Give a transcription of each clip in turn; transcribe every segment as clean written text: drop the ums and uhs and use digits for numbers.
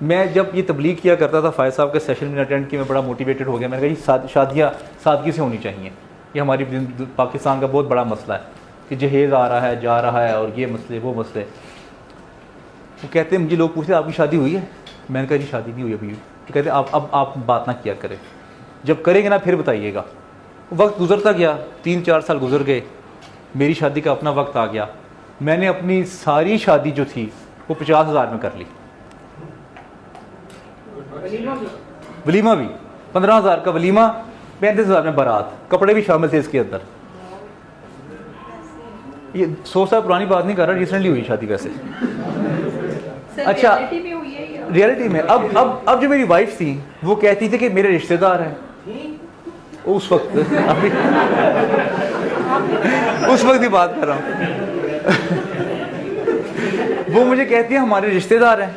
मैं जब ये तबलीग किया करता था फ़ायद साहब के सेशन में अटेंड किया, मैं बड़ा मोटिवेटेड हो गया। मैंने कहा ये शादियाँ सादगी से होनी चाहिए, ये हमारी पाकिस्तान का बहुत बड़ा मसला है कि जहेज़ आ रहा है जा रहा है और ये मसले वो मसले। वो कहते हैं, मुझे लोग पूछते आपकी शादी हुई है? मैंने कहा जी शादी नहीं हुई अभी। तो कहते आप बात ना किया करें, जब करेंगे ना फिर बताइएगा। वक्त गुजरता गया, 3-4 साल गुजर गए, मेरी शादी का अपना वक्त आ गया। मैंने अपनी सारी शादी जो थी वो 50,000 में कर ली। वलीमा भी 15,000 का वलीमा, 35,000 में बारात, कपड़े भी शामिल थे इसके अंदर। ये 100 साल पुरानी बात नहीं कर रहा, रिसेंटली हुई शादी वैसे। अच्छा रियलिटी में अब जो मेरी वाइफ थी वो कहती थी कि मेरे रिश्तेदार हैं, उस वक्त अभी उस वक्त ही बात कर रहा हूँ वो मुझे कहती है हमारे रिश्तेदार हैं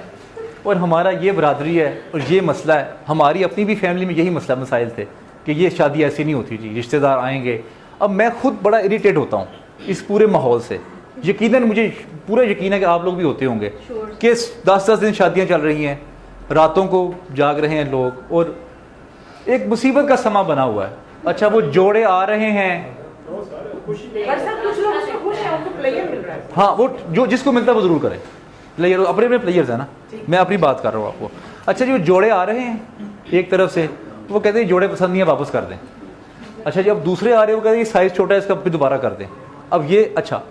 और हमारा ये बरादरी है और ये मसला है। हमारी अपनी भी फैमिली में यही मसला मसाइल थे कि ये शादी ऐसी नहीं होती जी, रिश्तेदार आएंगे। अब मैं खुद बड़ा इरिटेट होता हूँ इस पूरे माहौल से। यकीनन मुझे पूरा यकीन है कि आप लोग भी होते होंगे कि 10-10 दिन शादियाँ चल रही हैं, रातों को जाग रहे हैं लोग और एक मुसीबत का समा बना हुआ है। अच्छा वो जोड़े आ रहे हैं, हाँ वो जो जिसको मिलता है वो जरूर करे, प्लेयर अपने अपने प्लेयर्स है ना, मैं अपनी बात कर रहा हूँ आपको। अच्छा जी वो जोड़े आ रहे हैं एक तरफ से, वो कहते हैं जोड़े पसंद नहीं है वापस कर दें। अच्छा जी अब दूसरे आ रहे हैं, वो कहते हैं साइज़ छोटा है इसका फिर दोबारा कर दें। अब ये अच्छा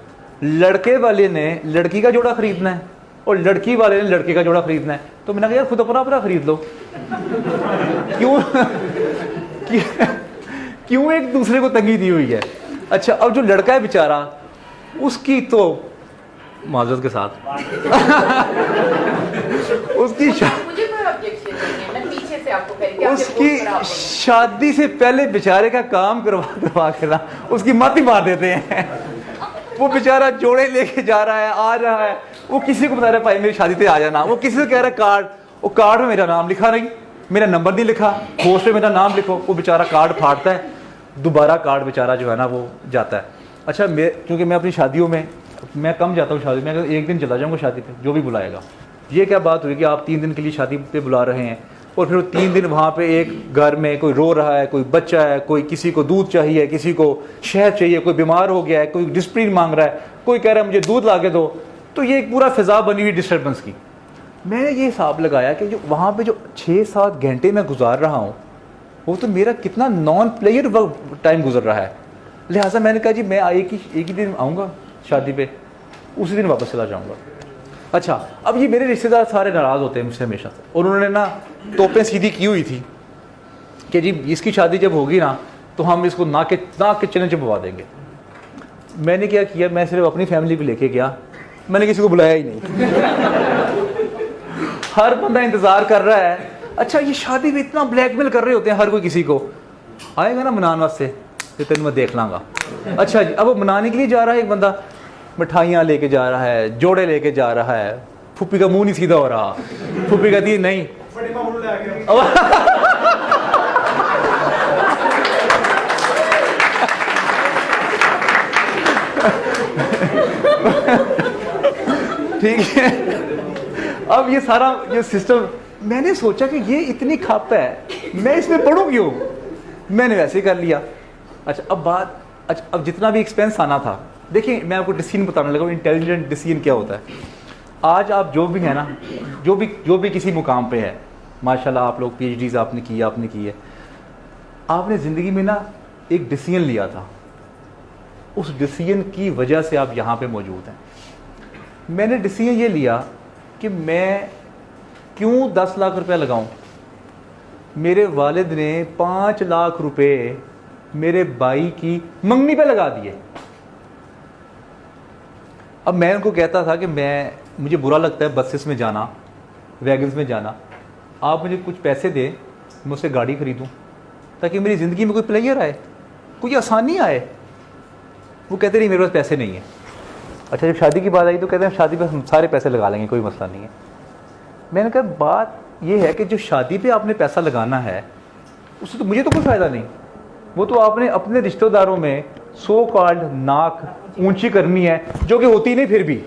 लड़के वाले ने लड़की का जोड़ा खरीदना है और लड़की वाले ने लड़के का जोड़ा खरीदना है, तो मैंने कहा यार खुद अपना अपना खरीद लो क्यों क्यों एक दूसरे को तंगी दी हुई है। अच्छा अब जो लड़का है बेचारा, उसकी तो माजरत के साथ उसकी शादी से पहले बेचारे का काम करवा के ना उसकी मत ही मार देते हैं। वो बेचारा जोड़े लेके जा रहा है, आ रहा है, वो किसी को बता रहा है भाई मेरी शादी पे आ जाना, वो किसी से कह रहा है कार्ड, वो कार्ड में मेरा नाम लिखा नहीं, मेरा नंबर नहीं लिखा, पोस्ट पे मेरा नाम लिखो। वो बेचारा कार्ड फाड़ता है, दोबारा कार्ड बेचारा जो है ना वो जाता है। अच्छा क्योंकि मैं अपनी शादियों में मैं कम जाता हूँ शादी में, अगर एक दिन चला जाऊँगा शादी पे जो भी बुलाएगा। ये क्या बात हुई कि आप 3 दिन के लिए शादी पे बुला रहे हैं और फिर 3 दिन वहाँ पे एक घर में कोई रो रहा है, कोई बच्चा है, कोई किसी को दूध चाहिए, किसी को शहद चाहिए, कोई बीमार हो गया है, कोई डिस्प्लिन मांग रहा है, कोई कह रहा है मुझे दूध ला के दो। तो ये एक पूरा फिजा बनी हुई डिस्टर्बेंस की। मैंने ये हिसाब लगाया कि जो वहाँ पे जो 6-7 घंटे मैं गुजार रहा हूँ वो तो मेरा कितना नॉन प्लेयर टाइम गुजर रहा है। लिहाजा मैंने कहा जी मैं एक ही दिन आऊँगा शादी पे, उसी दिन वापस चला जाऊँगा। अच्छा अब ये मेरे रिश्तेदार सारे नाराज़ होते हैं मुझसे हमेशा से, और उन्होंने ना तोपें सीधी की हुई थी कि जी इसकी शादी जब होगी ना तो हम इसको नाक के चने चबवा देंगे। मैंने क्या किया, मैं सिर्फ अपनी फैमिली को लेके गया, मैंने किसी को बुलाया ही नहीं हर बंदा इंतज़ार कर रहा है। अच्छा ये शादी में इतना ब्लैकमेल कर रहे होते हैं, हर कोई किसी को आएगा ना मनाने वास्ते तो तेन मैं देख लाँगा। अच्छा जी अब वो मनाने के लिए जा रहा है, एक बंदा मिठाइयाँ लेके जा रहा है, जोड़े लेके जा रहा है, फूफी का मुंह नहीं सीधा हो रहा, फूफी कहती है नहीं ठीक है। अब ये सारा ये सिस्टम, मैंने सोचा कि ये इतनी खप है, मैं इसमें पढ़ूँ क्यों, मैंने वैसे ही कर लिया। अच्छा अब जितना भी एक्सपेंस आना था, देखिए मैं आपको डिसीजन बताने लगा, इंटेलिजेंट डिसीजन क्या होता है। आज आप जो भी है ना, जो भी किसी मुकाम पे है, माशाल्लाह आप लोग PhDs आपने की है, आपने ज़िंदगी में ना एक डिसीजन लिया था, उस डिसीजन की वजह से आप यहाँ पे मौजूद हैं। मैंने डिसीजन ये लिया कि मैं क्यों 10 लाख रुपया लगाऊं। मेरे वालिद ने 5 लाख रुपए मेरे भाई की मंगनी पे लगा दिए। अब मैं उनको कहता था कि मुझे बुरा लगता है बसेस में जाना, वैगन्स में जाना, आप मुझे कुछ पैसे दें, मैं उससे गाड़ी खरीदूं ताकि मेरी ज़िंदगी में कोई प्लेयर आए, कोई आसानी आए। वो कहते नहीं मेरे पास पैसे नहीं है। अच्छा जब शादी की बात आई तो कहते हैं शादी पे हम सारे पैसे लगा लेंगे, कोई मसला नहीं है। मैंने कहा बात ये है कि जो शादी पे आपने पैसा लगाना है उससे तो मुझे तो कोई फ़ायदा नहीं, वो तो आपने अपने रिश्तेदारों में सो कॉल्ड नाक ऊंची करनी है, जो कि होती नहीं। फिर भी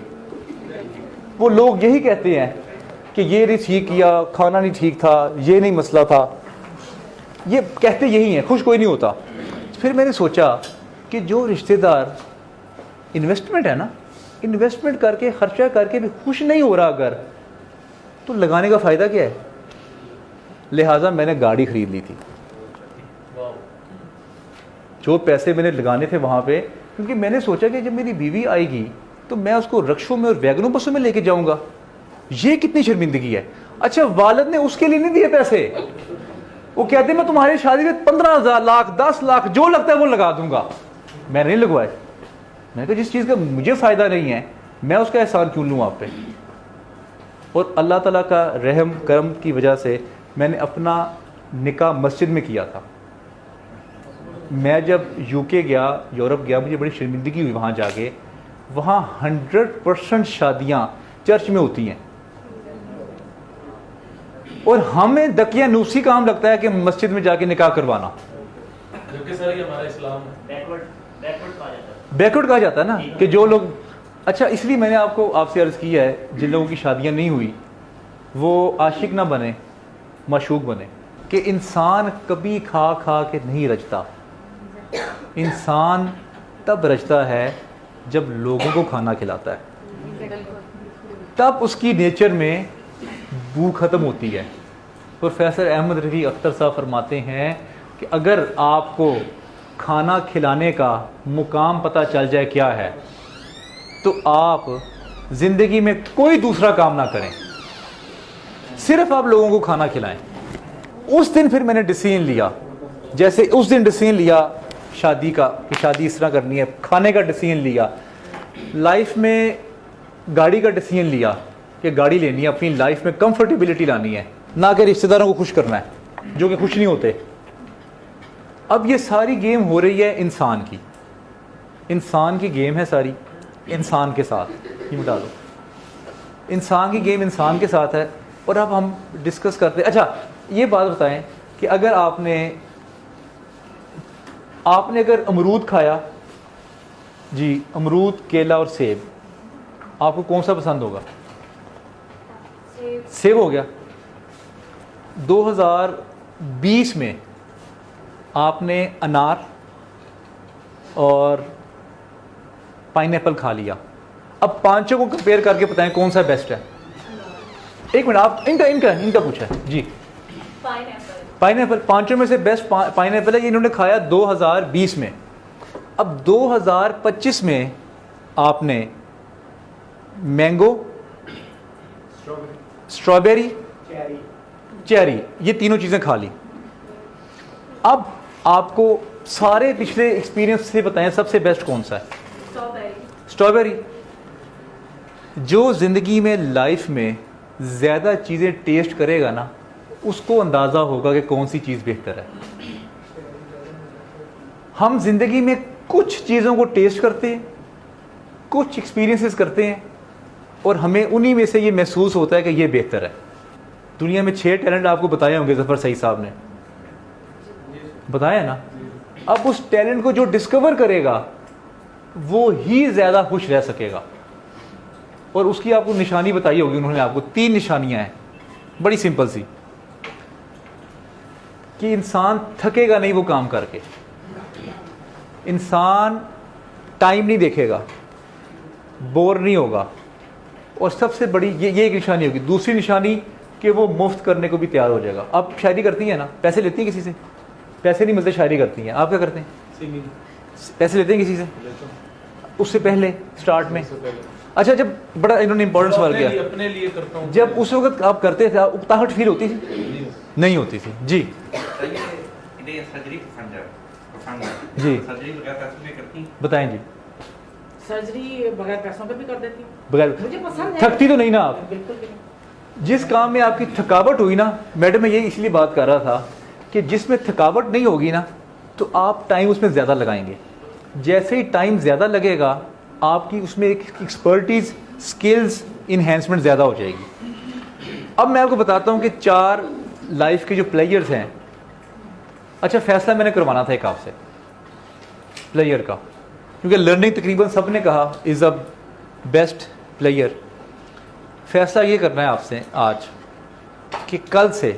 वो लोग यही कहते हैं कि ये नहीं ठीक किया, खाना नहीं ठीक था, ये नहीं मसला था, ये कहते यही हैं, खुश कोई नहीं होता। फिर मैंने सोचा कि जो रिश्तेदार इन्वेस्टमेंट है ना, इन्वेस्टमेंट करके खर्चा करके भी खुश नहीं हो रहा अगर, तो लगाने का फ़ायदा क्या है। लिहाजा मैंने गाड़ी ख़रीद ली थी। जो पैसे मैंने लगाने थे वहाँ पे, क्योंकि मैंने सोचा कि जब मेरी बीवी आएगी तो मैं उसको रक्षों में और वैगनों बसों में लेके जाऊँगा, ये कितनी शर्मिंदगी है। अच्छा, वालिद ने उसके लिए नहीं दिए पैसे, वो कहते मैं तुम्हारी शादी में 15,000 लाख 10 लाख जो लगता है वो लगा दूंगा। मैंने नहीं लगवाए। मैंने कहा जिस चीज़ का मुझे फ़ायदा नहीं है मैं उसका एहसान क्यों लूँ आप पे। और अल्लाह ताला का रहम करम की वजह से मैंने अपना निकाह मस्जिद में किया था। मैं जब यूके गया, यूरोप गया, मुझे बड़ी शर्मिंदगी हुई वहाँ जाके। वहाँ 100% शादियाँ चर्च में होती हैं और हमें दकियानूसी काम लगता है कि मस्जिद में जाके निकाह करवाना। जबकि सर ये हमारा इस्लाम बैकवर्ड कहा जाता है ना कि जो लोग, अच्छा इसलिए मैंने आपसे अर्ज़ किया है जिन लोगों की शादियां नहीं हुई वो आशिक ना बने, माशूक बने। कि इंसान कभी खा खा के नहीं रजता, इंसान तब रजता है जब लोगों को खाना खिलाता है, तब उसकी नेचर में भूख ख़त्म होती है। प्रोफेसर अहमद रफ़ी अख्तर साहब फरमाते हैं कि अगर आपको खाना खिलाने का मुकाम पता चल जाए क्या है, तो आप ज़िंदगी में कोई दूसरा काम ना करें, सिर्फ आप लोगों को खाना खिलाएं। उस दिन फिर मैंने डिसीजन लिया, जैसे उस दिन डिसीजन लिया शादी का कि शादी इस तरह करनी है, खाने का डिसीजन लिया, लाइफ में गाड़ी का डिसीजन लिया कि गाड़ी लेनी है, अपनी लाइफ में कंफर्टेबिलिटी लानी है, ना कि रिश्तेदारों को खुश करना है जो कि खुश नहीं होते। अब ये सारी गेम हो रही है इंसान की, इंसान की गेम है सारी इंसान के साथ, ये बता दो इंसान की गेम इंसान के साथ है। और अब हम डिस्कस करते हैं। अच्छा ये बात बताएं कि अगर आपने अगर अमरूद खाया जी, अमरूद, केला और सेब, आपको कौन सा पसंद होगा? सेब हो गया। 2020 में आपने अनार और पाइनएप्पल खा लिया। अब पांचों को कंपेयर करके बताएं कौन सा बेस्ट है। एक मिनट, आप इनका पूछा है जी। पाइनएप्पल पांचों में से बेस्ट पाइनएप्पल है, ये इन्होंने खाया 2020 में। अब 2025 में आपने मैंगो, स्ट्रॉबेरी, चेरी, ये तीनों चीज़ें खा ली। अब आपको सारे पिछले एक्सपीरियंस से बताएं सबसे बेस्ट कौन सा है? स्ट्रॉबेरी। जो ज़िंदगी में लाइफ में ज़्यादा चीज़ें टेस्ट करेगा ना, उसको अंदाज़ा होगा कि कौन सी चीज़ बेहतर है। हम ज़िंदगी में कुछ चीज़ों को टेस्ट करते हैं, कुछ एक्सपीरियंसेस करते हैं और हमें उन्हीं में से ये महसूस होता है कि ये बेहतर है। दुनिया में 6 टैलेंट आपको बताए होंगे, ज़फ़र सईद साहब ने बताया ना। अब उस टैलेंट को जो डिस्कवर करेगा वो ही ज़्यादा खुश रह सकेगा। और उसकी आपको निशानी बताई होगी उन्होंने आपको, 3 निशानियां हैं बड़ी सिंपल सी, कि इंसान थकेगा नहीं वो काम करके, इंसान टाइम नहीं देखेगा, बोर नहीं होगा, और सबसे बड़ी ये एक निशानी होगी। दूसरी निशानी कि वो मुफ्त करने को भी तैयार हो जाएगा। आप शायरी करती हैं ना, पैसे लेती हैं किसी से? पैसे नहीं मिलते, शायरी करती हैं। आप क्या करते हैं? पैसे लेते हैं किसी से? उससे पहले स्टार्ट में? अच्छा, जब बड़ा इन्होंने इंपॉर्टेंट सवाल किया, अपने लिए करता हूं। जब उस वक्त आप करते थे, उकताहट फील होती थी? नहीं होती थी जी। जी बताएं जी। सर्जरी बगैर पैसों पे भी कर देती हूँ, बगैर, मुझे पसंद है। थकती तो नहीं ना आप? बिल्कुल भी नहीं। जिस काम में आपकी थकावट हुई ना, मैडम मैं ये इसलिए बात कर रहा था कि जिसमें थकावट नहीं होगी ना, तो आप टाइम उसमें ज़्यादा लगाएंगे। जैसे ही टाइम ज़्यादा लगेगा, आपकी उसमें एक एक्सपर्टीज़, स्किल्स इन्हेंसमेंट ज़्यादा हो जाएगी। अब मैं आपको बताता हूँ कि 4 लाइफ के जो प्लेयर्स हैं। अच्छा, फैसला मैंने करवाना था एक आपसे प्लेयर का, क्योंकि लर्निंग तकरीबन सब ने कहा इज़ अ बेस्ट प्लेयर। फैसला ये करना है आपसे आज कि कल से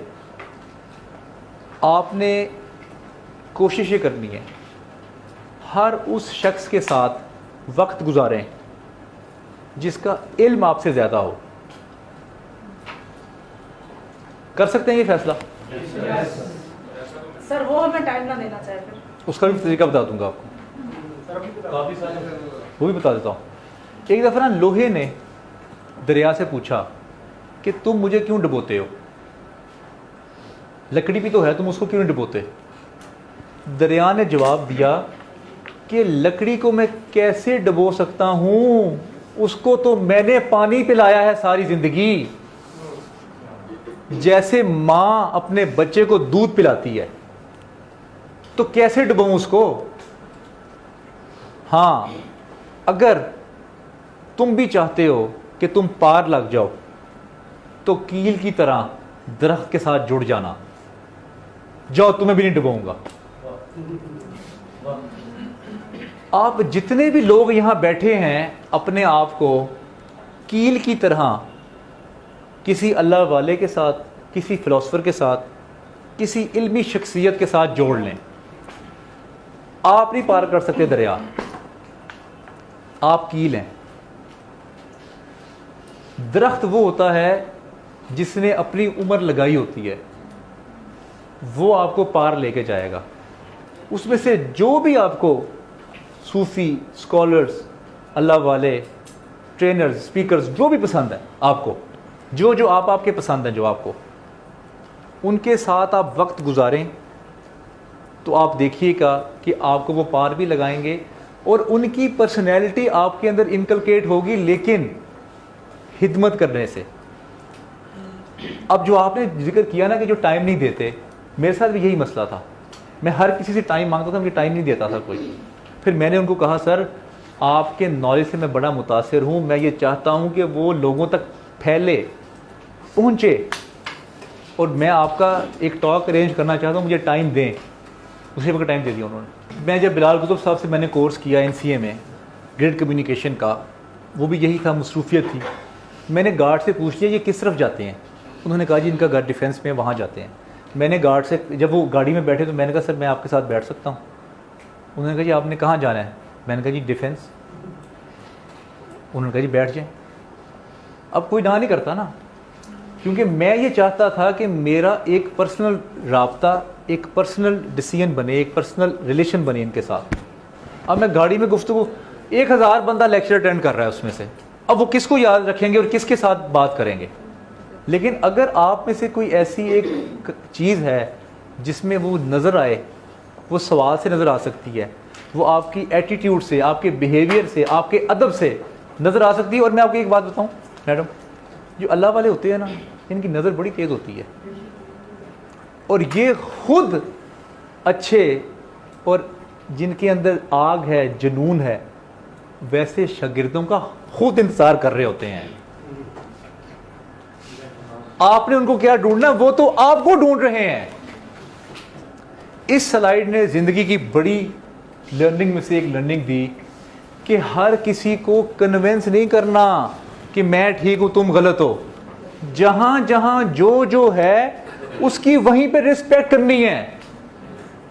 आपने कोशिश ये करनी है हर उस शख्स के साथ वक्त गुजारें जिसका इल्म आपसे ज़्यादा हो। कर सकते हैं ये फैसला? सर वो हमें टाइम ना देना चाहिए फिर उसका भी तरीका बता दूंगा आपको, काफी सारे वो भी बता देता हूँ। एक दफ़ा ना लोहे ने दरिया से पूछा कि तुम मुझे क्यों डुबोते हो, लकड़ी भी तो है, तुम उसको क्यों नहीं डुबोते? दरिया ने जवाब दिया कि लकड़ी को मैं कैसे डुबो सकता हूँ, उसको तो मैंने पानी पिलाया है सारी ज़िंदगी, जैसे माँ अपने बच्चे को दूध पिलाती है, तो कैसे डुबाऊं उसको? हाँ, अगर तुम भी चाहते हो कि तुम पार लग जाओ तो कील की तरह दरख्त के साथ जुड़ जाना। जाओ, तुम्हें भी नहीं डुबाऊंगा। आप जितने भी लोग यहां बैठे हैं अपने आप को कील की तरह किसी अल्लाह वाले के साथ, किसी फिलोसफर के साथ, किसी इल्मी शख्सियत के साथ जोड़ लें। आप नहीं पार कर सकते दरिया, आप कील हैं। दरख्त वो होता है जिसने अपनी उम्र लगाई होती है, वो आपको पार लेके जाएगा। उसमें से जो भी आपको सूफी, स्कॉलर्स, अल्लाह वाले, ट्रेनर्स, स्पीकर्स, जो भी पसंद है आपको, जो जो आपके पसंद हैं, जो आपको, उनके साथ आप वक्त गुजारें तो आप देखिएगा कि आपको वो पार भी लगाएंगे और उनकी पर्सनैलिटी आपके अंदर इनकलकेट होगी, लेकिन हिदमत करने से। अब जो आपने जिक्र किया ना कि जो टाइम नहीं देते, मेरे साथ भी यही मसला था। मैं हर किसी से टाइम मांगता था, मुझे टाइम नहीं देता था कोई। फिर मैंने उनको कहा, सर आपके नॉलेज से मैं बड़ा मुतासिर हूँ, मैं ये चाहता हूँ कि वो लोगों तक फैले, पहुँचे, और मैं आपका एक टॉक अरेंज करना चाहता हूँ, मुझे टाइम दें। उसी वक्त टाइम दे दिया उन्होंने। मैं जब बिलाल कुतुब साहब से मैंने कोर्स किया NCA में ग्रेड कम्युनिकेशन का, वो भी यही था, मसरूफियत थी। मैंने गार्ड से पूछ लिया ये किस तरफ जाते हैं, उन्होंने कहा जी इनका घर डिफेंस में, वहाँ जाते हैं। मैंने गार्ड से, जब वो गाड़ी में बैठे तो मैंने कहा सर मैं आपके साथ बैठ सकता हूँ? उन्होंने कहा जी आपने कहाँ जाना है? मैंने कहा जी डिफेंस। उन्होंने कहा जी बैठ जाएं। अब कोई ना नहीं करता ना, क्योंकि मैं ये चाहता था कि मेरा एक पर्सनल राब्ता, एक पर्सनल डिसीजन बने, एक पर्सनल रिलेशन बने इनके साथ। अब मैं गाड़ी में गुफ्तगू, 1000 बंदा लेक्चर अटेंड कर रहा है उसमें से, अब वो किसको याद रखेंगे और किसके साथ बात करेंगे? लेकिन अगर आप में से कोई ऐसी एक चीज़ है जिसमें वो नज़र आए, वो सवाल से नज़र आ सकती है, वो आपकी एटीट्यूड से, आपके बिहेवियर से, आपके अदब से नज़र आ सकती है। और मैं आपको एक बात बताऊं मैडम, जो अल्लाह वाले होते हैं ना, इनकी नज़र बड़ी तेज़ होती है, और ये खुद अच्छे और जिनके अंदर आग है, जुनून है, वैसे शागिर्दों का खुद इंतज़ार कर रहे होते हैं। आपने उनको क्या ढूंढना, वो तो आपको ढूंढ रहे हैं। इस स्लाइड ने ज़िंदगी की बड़ी लर्निंग में से एक लर्निंग दी कि हर किसी को कन्विंस नहीं करना कि मैं ठीक हूं तुम गलत हो। जहां जहां जो जो है उसकी वहीं पे रिस्पेक्ट करनी है,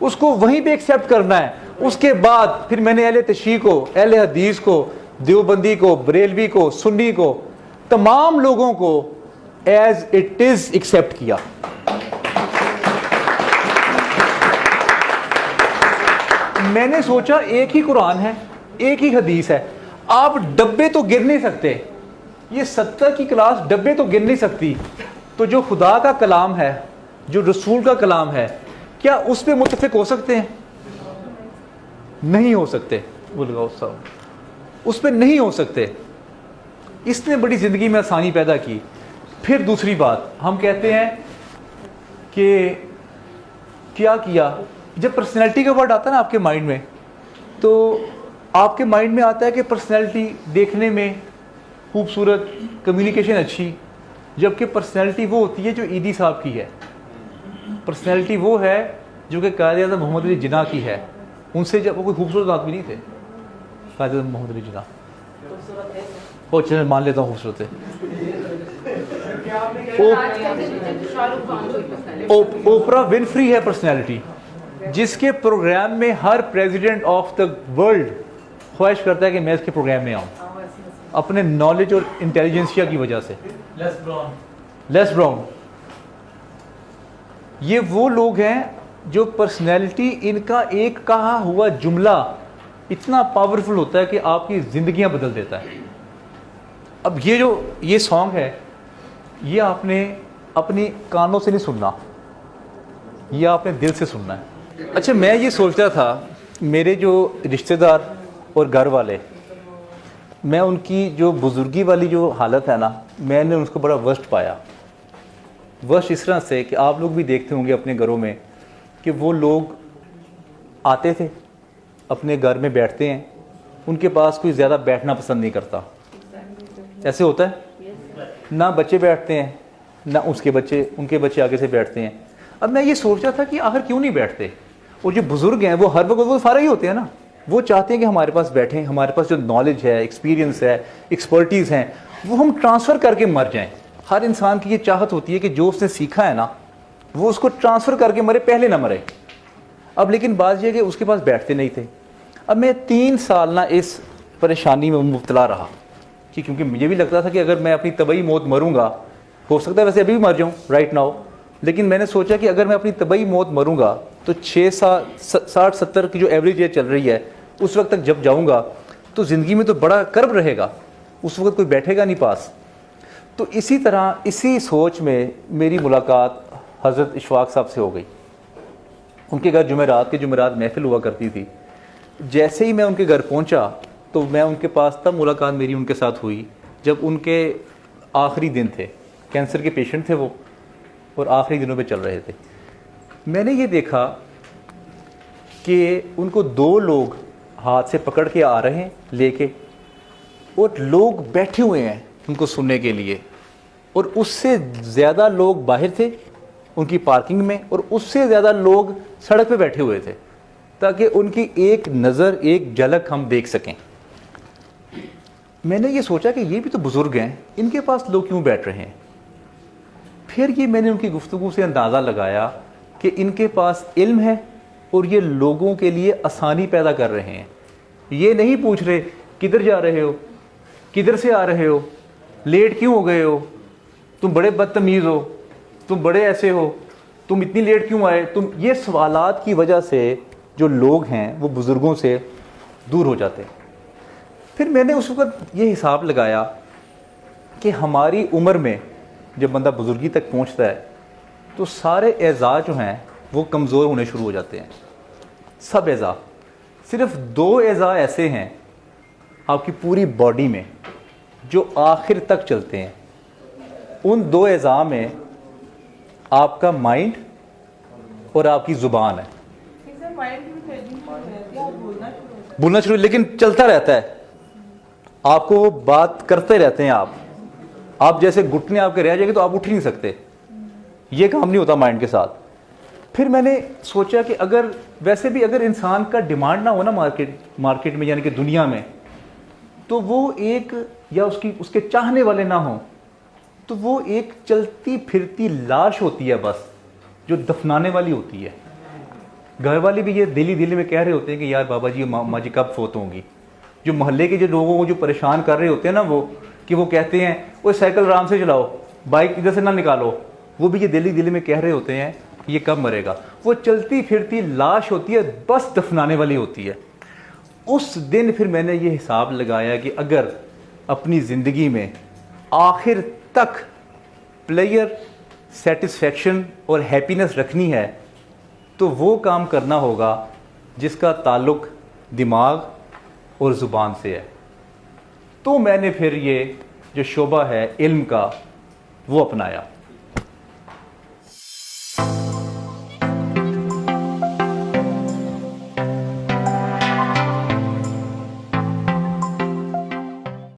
उसको वहीं पे एक्सेप्ट करना है। उसके बाद फिर मैंने अहले तशरीह को, अहले हदीस को, देवबंदी को, बरेलवी को, सुन्नी को, तमाम लोगों को एज इट इज एक्सेप्ट किया। मैंने सोचा एक ही कुरान है, एक ही हदीस है, आप डब्बे तो गिर नहीं सकते, ये 70 की क्लास डब्बे तो गिर नहीं सकती, तो जो खुदा का कलाम है, जो रसूल का कलाम है, क्या उस पर मुत्तफिक हो सकते हैं? नहीं हो सकते। वो लगाओ साहब, उस पर नहीं हो सकते। इसने बड़ी ज़िंदगी में आसानी पैदा की। फिर दूसरी बात, हम कहते हैं कि क्या किया, जब पर्सनैलिटी का वर्ड आता है ना आपके माइंड में, तो आपके माइंड में आता है कि पर्सनैलिटी देखने में खूबसूरत, कम्युनिकेशन अच्छी, जबकि पर्सनैलिटी वो होती है जो ईदी साहब की है। पर्सनैलिटी वो है जो कि कायद-ए-आज़म मोहम्मद अली जिन्ना की है। उनसे जब वो कोई खूबसूरत आदमी नहीं थे, कायद-ए-आज़म मोहम्मद अली जिन्ना, वो चल मान लेता हूँ खूबसूरत है, ओपरा विनफ्री है पर्सनैलिटी, जिसके प्रोग्राम में हर प्रेसिडेंट ऑफ द वर्ल्ड ख्वाहिश करता है कि मैं इसके प्रोग्राम में आऊँ, अपने नॉलेज और इंटेलिजेंसिया की वजह से। लेस ब्राउन, ये वो लोग हैं जो पर्सनैलिटी, इनका एक कहा हुआ जुमला इतना पावरफुल होता है कि आपकी ज़िंदगियां बदल देता है। अब ये सॉन्ग है, ये आपने अपनी कानों से नहीं सुनना, ये आपने दिल से सुनना है। अच्छा, मैं ये सोचता था, मेरे जो रिश्तेदार और घर वाले, मैं उनकी जो बुजुर्गी वाली जो हालत है ना, मैंने उसको बड़ा वर्स्ट पाया। वर्स्ट इस तरह से कि आप लोग भी देखते होंगे अपने घरों में कि वो लोग आते थे, अपने घर में बैठते हैं, उनके पास कोई ज़्यादा बैठना पसंद नहीं करता। ऐसे होता है ना, बच्चे बैठते हैं ना उनके बच्चे आगे से बैठते हैं। अब मैं ये सोच रहा था कि आखिर क्यों नहीं बैठते, और जो बुज़ुर्ग हैं वो हर वक्त वो सारे ही होते हैं ना, वो चाहते हैं कि हमारे पास बैठें, हमारे पास जो नॉलेज है, एक्सपीरियंस है, एक्सपर्टीज़ हैं, वो हम ट्रांसफ़र करके मर जाएं। हर इंसान की ये चाहत होती है कि जो उसने सीखा है ना, वो उसको ट्रांसफ़र करके मरे, पहले ना मरे। अब लेकिन बात यह कि उसके पास बैठते नहीं थे। अब मैं 3 साल ना इस परेशानी में मुब्तला रहा कि क्योंकि मुझे भी लगता था कि अगर मैं अपनी तबई मौत मरूंगा, हो सकता है वैसे अभी भी मर जाऊं राइट नाउ, लेकिन मैंने सोचा कि अगर मैं अपनी तबई मौत मरूंगा तो 60-70 की जो एवरेज एज चल रही है उस वक्त तक जब जाऊंगा तो ज़िंदगी में तो बड़ा कर्ब रहेगा, उस वक्त कोई बैठेगा नहीं पास। तो इसी तरह, इसी सोच में मेरी मुलाकात हज़रत इशफाक साहब से हो गई। उनके घर जुमेरात महफिल हुआ करती थी। जैसे ही मैं उनके घर पहुंचा तो मैं उनके पास, तब मुलाकात मेरी उनके साथ हुई जब उनके आखिरी दिन थे, कैंसर के पेशेंट थे वो, और आखिरी दिनों में चल रहे थे। मैंने ये देखा कि उनको 2 लोग हाथ से पकड़ के आ रहे हैं लेके, और लोग बैठे हुए हैं उनको सुनने के लिए, और उससे ज़्यादा लोग बाहर थे उनकी पार्किंग में, और उससे ज़्यादा लोग सड़क पे बैठे हुए थे ताकि उनकी एक नज़र, एक झलक हम देख सकें। मैंने ये सोचा कि ये भी तो बुज़ुर्ग हैं, इनके पास लोग क्यों बैठ रहे हैं। फिर ये मैंने उनकी गुफ्तगू से अंदाज़ा लगाया कि इनके पास इल्म है और ये लोगों के लिए आसानी पैदा कर रहे हैं। ये नहीं पूछ रहे किधर जा रहे हो, किधर से आ रहे हो, लेट क्यों हो गए हो, तुम बड़े बदतमीज़ हो, तुम बड़े ऐसे हो, तुम इतनी लेट क्यों आए, तुम। ये सवालात की वजह से जो लोग हैं वो बुज़ुर्गों से दूर हो जाते हैं। फिर मैंने उस वक्त ये हिसाब लगाया कि हमारी उम्र में जब बंदा बुज़ुर्गी तक पहुंचता है तो सारे एज़ा जो हैं वो कमज़ोर होने शुरू हो जाते हैं। सब एज़ा, सिर्फ 2 एज़ा ऐसे हैं आपकी पूरी बॉडी में जो आखिर तक चलते हैं। उन 2 एज़ा में आपका माइंड और आपकी ज़ुबान है। बोलना शुरू, लेकिन चलता रहता है, आपको वो बात करते रहते हैं। आप जैसे घुटने आपके रह जाएंगे तो आप उठ ही नहीं सकते, ये काम नहीं होता माइंड के साथ। फिर मैंने सोचा कि अगर वैसे भी अगर इंसान का डिमांड ना हो ना मार्केट में, यानी कि दुनिया में, तो वो एक, या उसके चाहने वाले ना हो, तो वो एक चलती फिरती लाश होती है बस, जो दफनाने वाली होती है। घर वाले भी ये दिली में कह रहे होते हैं कि यार बाबा जी, माँ जी कब फोत होंगी। जो मोहल्ले के जो लोगों को जो परेशान कर रहे होते हैं ना, वो कहते हैं वो साइकिल आराम से चलाओ, बाइक इधर से ना निकालो, वो भी ये दिली में कह रहे होते हैं कि ये कब मरेगा। वो चलती फिरती लाश होती है, बस दफनाने वाली होती है। उस दिन फिर मैंने ये हिसाब लगाया कि अगर अपनी ज़िंदगी में आखिर तक प्लेयर सेटिस्फेक्शन और हैप्पीनेस रखनी है तो वो काम करना होगा जिसका ताल्लुक़ दिमाग और ज़ुबान से है। तो मैंने फिर ये जो शोबा है इल्म का, वो अपनाया।